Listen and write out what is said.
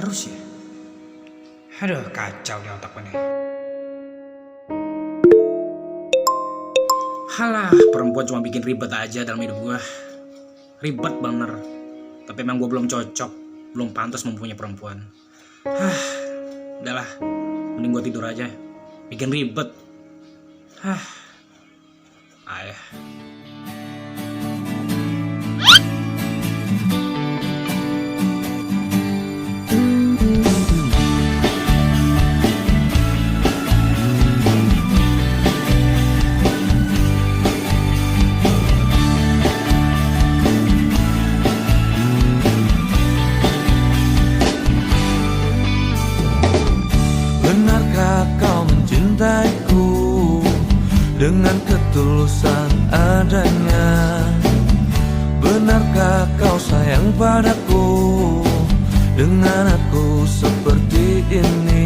terus ya? Aduh, kacau nih otak gue nih. Halah, perempuan cuma bikin ribet aja dalam hidup gue. Ribet bener. Tapi emang gue belum cocok, belum pantas mempunyai perempuan. Udahlah, mending gue tidur aja. Bikin ribet. Ayah. Benarkah kau mencintaiku dengan ketulusan adanya? Benarkah kau sayang padaku dengan aku seperti ini?